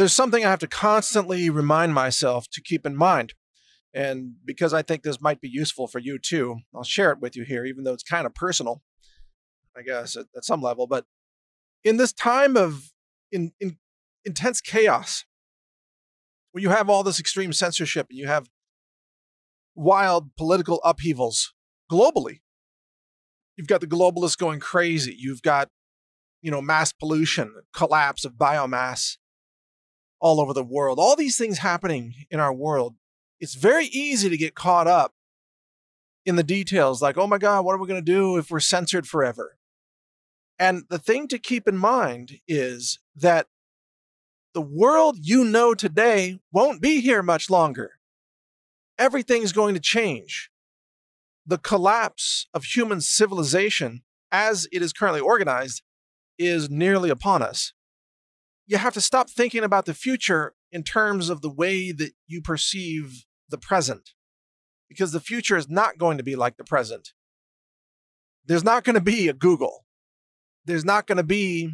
there's something I have to constantly remind myself to keep in mind. And because I think this might be useful for you too, I'll share it with you here, even though it's kind of personal, I guess, at some level. But in this time of intense chaos, where you have all this extreme censorship and you have wild political upheavals globally, you've got the globalists going crazy. You've got, mass pollution, collapse of biomass all over the world. All these things happening in our world. It's very easy to get caught up in the details, like, oh my God, what are we going to do if we're censored forever? And the thing to keep in mind is that the world you know today won't be here much longer. Everything's going to change. The collapse of human civilization, as it is currently organized, is nearly upon us. You have to stop thinking about the future in terms of the way that you perceive the present, because the future is not going to be like the present. There's not going to be a Google. There's not going to be,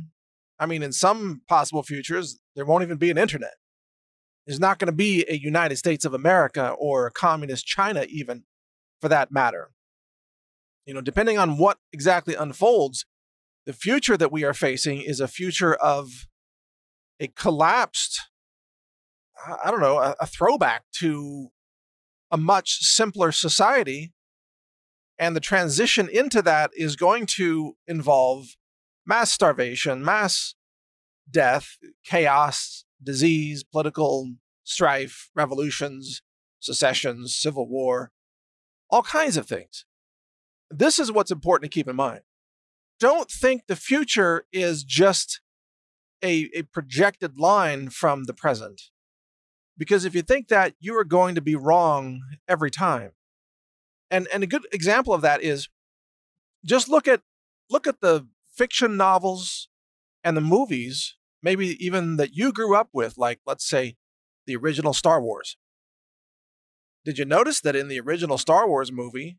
in some possible futures, there won't even be an internet. There's not going to be a United States of America or a communist China, even, for that matter. Depending on what exactly unfolds, the future that we are facing is a future of a collapsed, a throwback to a much simpler society. And the transition into that is going to involve mass starvation, mass death, chaos, disease, political strife, revolutions, secessions, civil war, all kinds of things. This is what's important to keep in mind. Don't think the future is just a projected line from the present. Because if you think that, you are going to be wrong every time. And a good example of that is just look at the fiction novels and the movies, maybe even that you grew up with, like, let's say, the original Star Wars. Did you notice that in the original Star Wars movie,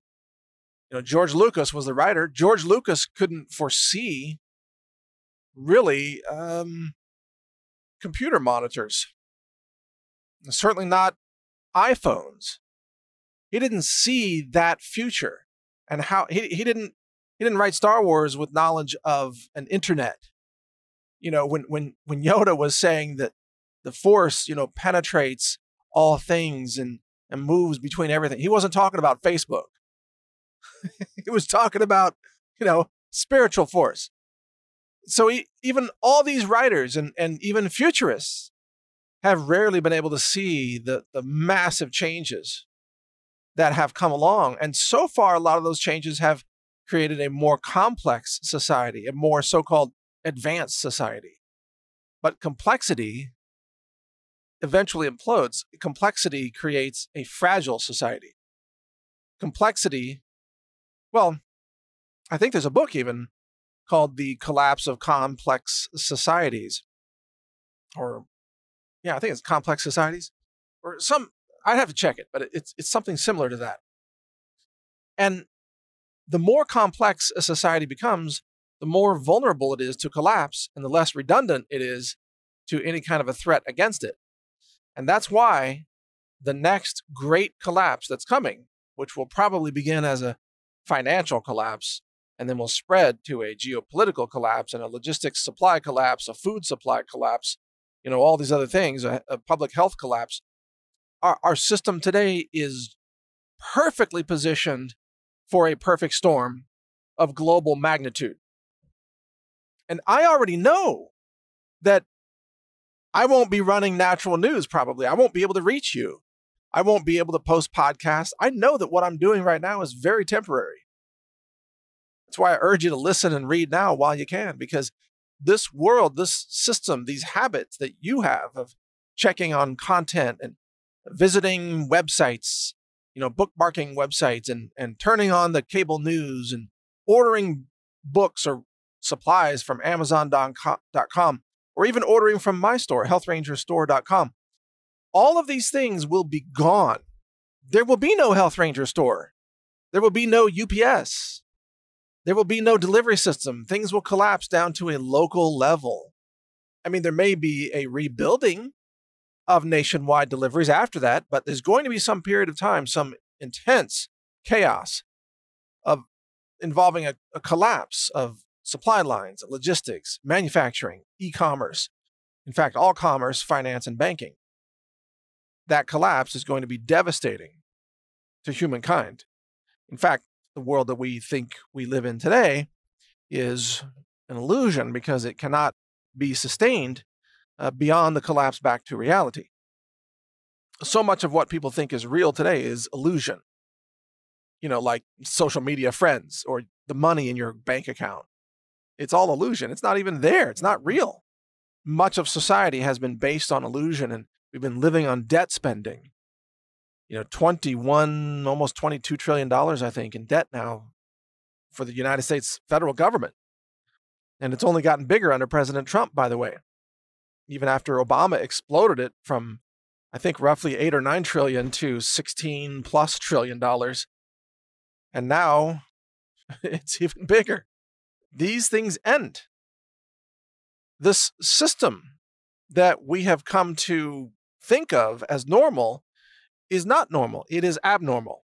George Lucas was the writer. George Lucas couldn't foresee, really, computer monitors. Certainly not iPhones. He didn't see that future, and how he didn't write Star Wars with knowledge of an internet. When Yoda was saying that the Force, penetrates all things and moves between everything, he wasn't talking about Facebook. He was talking about, spiritual force. So even all these writers and even futurists have rarely been able to see the massive changes that have come along. And so far, a lot of those changes have created a more complex society, a more so-called advanced society. But complexity eventually implodes. Complexity creates a fragile society. Complexity, well, I think there's a book even called The Collapse of Complex Societies. I think it's Complex Societies. Or I'd have to check it, but it's something similar to that. And the more complex a society becomes, the more vulnerable it is to collapse, and the less redundant it is to any kind of a threat against it. And that's why the next great collapse that's coming, which will probably begin as a financial collapse, and then will spread to a geopolitical collapse and a logistics supply collapse, a food supply collapse, all these other things, a public health collapse. Our system today is perfectly positioned for a perfect storm of global magnitude. And I already know that I won't be running natural news probably. I won't be able to reach you. I won't be able to post podcasts. I know that what I'm doing right now is very temporary. That's why I urge you to listen and read now while you can, because this world, this system, these habits that you have of checking on content and visiting websites, bookmarking websites and turning on the cable news and ordering books or supplies from Amazon.com or even ordering from my store, healthrangerstore.com. All of these things will be gone. There will be no Health Ranger store. There will be no UPS. There will be no delivery system. Things will collapse down to a local level. There may be a rebuilding of nationwide deliveries after that, but there's going to be some period of time, some intense chaos of involving a collapse of supply lines, logistics, manufacturing, e-commerce. In fact, all commerce, finance, and banking. That collapse is going to be devastating to humankind. In fact, the world that we think we live in today is an illusion because it cannot be sustained beyond the collapse back to reality. So much of what people think is real today is illusion. Like social media friends or the money in your bank account. It's all illusion. It's not even there. It's not real. Much of society has been based on illusion, and we've been living on debt spending. 21, almost $22 trillion, I think, in debt now for the United States federal government. And it's only gotten bigger under President Trump, by the way. Even after Obama exploded it from, I think, roughly 8 or 9 trillion to 16 plus trillion dollars. And now it's even bigger. These things end. This system that we have come to think of as normal is not normal. It is abnormal.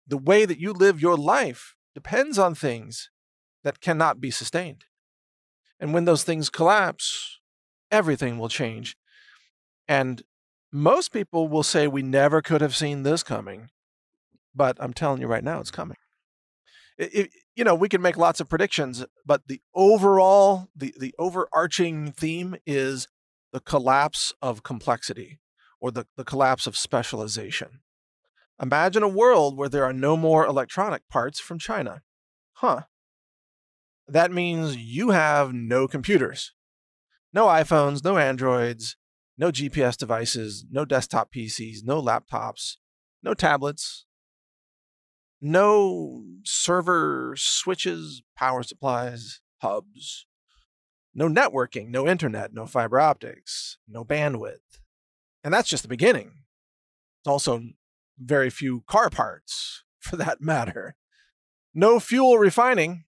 The way that you live your life depends on things that cannot be sustained. And when those things collapse, everything will change. And most people will say we never could have seen this coming. But I'm telling you right now, it's coming. We can make lots of predictions, but the overall, the overarching theme is the collapse of complexity or the collapse of specialization. Imagine a world where there are no more electronic parts from China. That means you have no computers, no iPhones, no Androids, no GPS devices, no desktop PCs, no laptops, no tablets, no server switches, power supplies, hubs, no networking, no internet, no fiber optics, no bandwidth. And that's just the beginning. It's also very few car parts, for that matter. No fuel refining,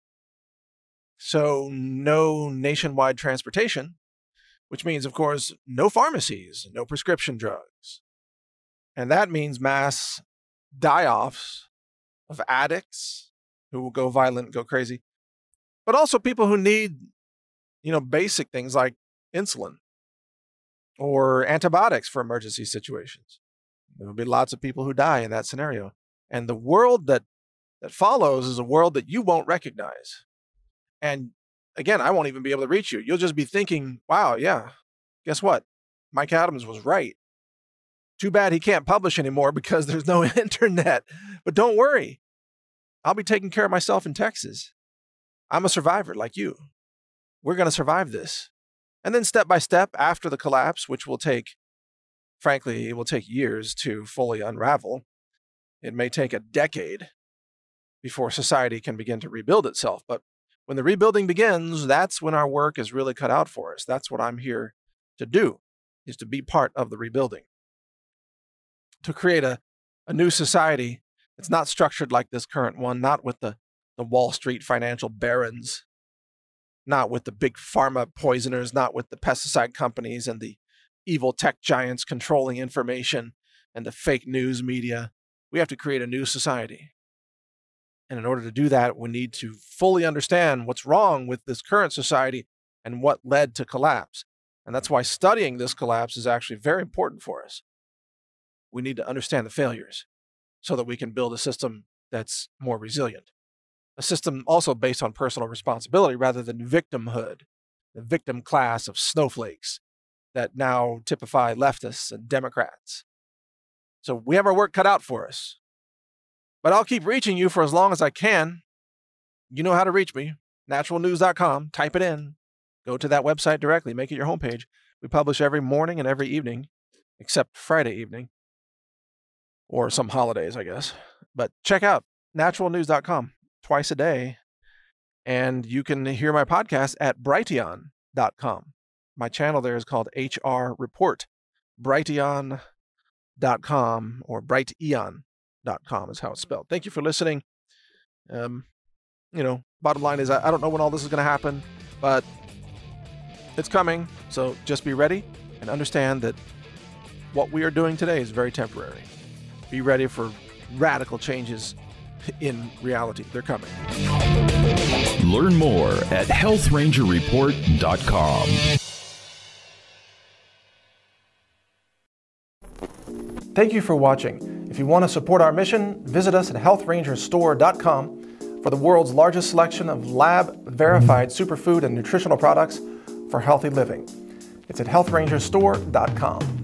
so no nationwide transportation, which means, of course, no pharmacies, no prescription drugs. And that means mass die-offs of addicts who will go violent, go crazy, but also people who need, basic things like insulin or antibiotics for emergency situations. There will be lots of people who die in that scenario. And the world that follows is a world that you won't recognize. And again, I won't even be able to reach you. You'll just be thinking, wow, yeah, guess what? Mike Adams was right. Too bad he can't publish anymore because there's no internet. But don't worry. I'll be taking care of myself in Texas. I'm a survivor like you. We're going to survive this. And then step by step after the collapse, which will take, frankly, it will take years to fully unravel. It may take a decade before society can begin to rebuild itself. But when the rebuilding begins, that's when our work is really cut out for us. That's what I'm here to do, is to be part of the rebuilding. To create a new society that's not structured like this current one, not with the Wall Street financial barons, not with the big pharma poisoners, not with the pesticide companies and the evil tech giants controlling information and the fake news media. We have to create a new society. And in order to do that, we need to fully understand what's wrong with this current society and what led to collapse. And that's why studying this collapse is actually very important for us. We need to understand the failures so that we can build a system that's more resilient. A system also based on personal responsibility rather than victimhood, the victim class of snowflakes that now typify leftists and Democrats. So we have our work cut out for us. But I'll keep reaching you for as long as I can. You know how to reach me, naturalnews.com. Type it in. Go to that website directly. Make it your homepage. We publish every morning and every evening, except Friday evening. Or some holidays, I guess. But check out naturalnews.com twice a day. And you can hear my podcast at brighteon.com. My channel there is called HR Report. Brighteon.com or brighteon.com is how it's spelled. Thank you for listening. Bottom line is I don't know when all this is going to happen, but it's coming. So just be ready and understand that what we are doing today is very temporary. Be ready for radical changes in reality. They're coming. Learn more at healthrangerreport.com. Thank you for watching. If you want to support our mission, visit us at healthrangerstore.com for the world's largest selection of lab-verified superfood and nutritional products for healthy living. It's at healthrangerstore.com.